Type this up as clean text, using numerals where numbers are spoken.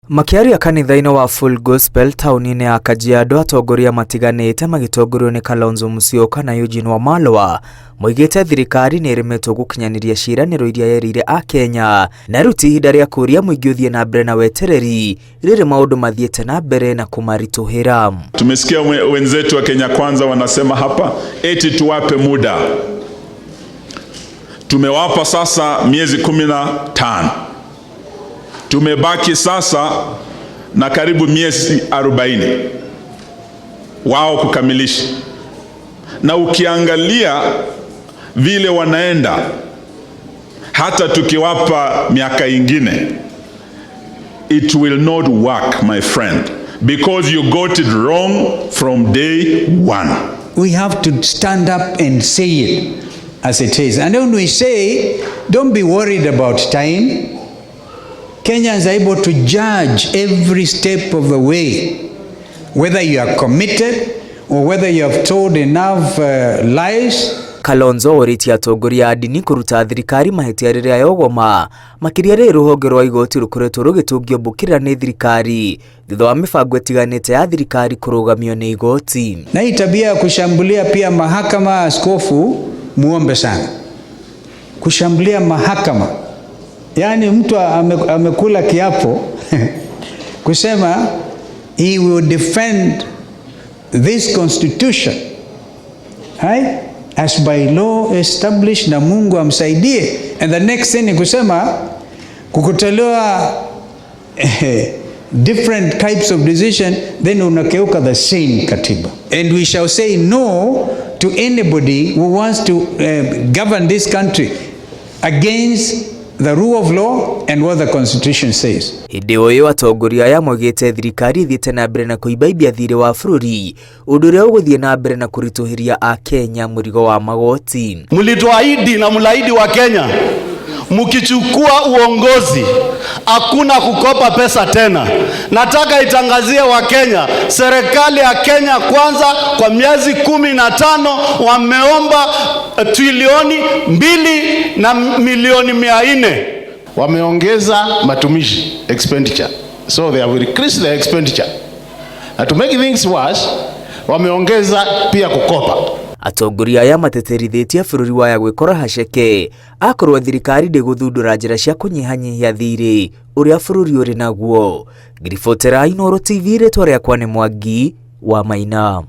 Makiaria kanitha-inĩ wa Full Gospel tauni-inĩ ya Kajiado, atongoria matiganĩte magĩtongorio nĩ Kalonzo Musyoka na Eugene Wamalwa moigĩte thirikari nĩ ĩremetwo gũkinyanĩria ciĩranĩro iria yamerĩire Akenya na rĩu ti ihinda rĩa kũria mũingĩ ũthiĩ na mbere na wetereri rĩrĩ maũndũ mathiĩte na mbere na kũmaritũhĩra. Tumesikia wenzetu wa Kenya Kwanza wanasema hapa eti tuwape muda. Tumewapa sasa miezi 15. Tumebaki sasa na karibu miezi 40 wao kukamilisha. Na ukiangalia vile wanaenda, hata tukiwapa miaka ingine, it will not work, my friend, because you got it wrong from day one. We have to stand up and say it as it is. And when we say, don't be worried about time. Kenyans are able to judge every step of the way, whether you are committed or whether you have told enough lies. Kalonzo oritia atongoria a ndini kũruta thirikari mahĩtia rĩrĩa yogoma makĩria rĩrĩ rũhonge rwa igoti rũkoretwo rũgĩtũngio mbũkĩrĩra nĩ thirikari thutha wa mĩbango ĩtiganĩte ya thirikari kũrũgamio nĩ igoti. Na hii tabia ya kushambulia pia mahakama, askofu muombe sana. Kushambulia mahakama, yani mtu amekula kiapo kusema he will defend this constitution, right, as by law established, na Mungu amsaidie, and the next thing ni kusema kukutolewa different types of decision, then unakeuka the same katiba. And we shall say no to anybody who wants to govern this country against the rule of law and what the constitution says. Hĩndĩ ũyũ atongoria aya moigĩte thirikari ithiĩte na mbere na kũibaibia thirĩ wa bũrũri, ũndũ ũrĩa ũgũthiĩ na mbere na kũritũhĩria Akenya mũrigo wa magoti. Mlituahidi na mlaahidi wa Kenya, mkichukua uongozi hakuna kukopa pesa tena. Nataka itangazie wa Kenya, serikali ya Kenya Kwanza kwa miezi 15 wameomba trilioni 2 na milioni 400. Wameongeza matumishi, expenditure. So they have increased their expenditure. And to make things worse, wameongeza pia kukopa. Atongoria aya mateterithitie bũrũri waya gwĩkora haceke akorwo thirikari ndĩgũthundũra njĩra cia kũnyihanyihia thirĩ ũrĩa bũrũri ũrĩ naguo. Ngiribotera Inooro TV, rĩtwa rĩakwa nĩ Mwangi wa Maina.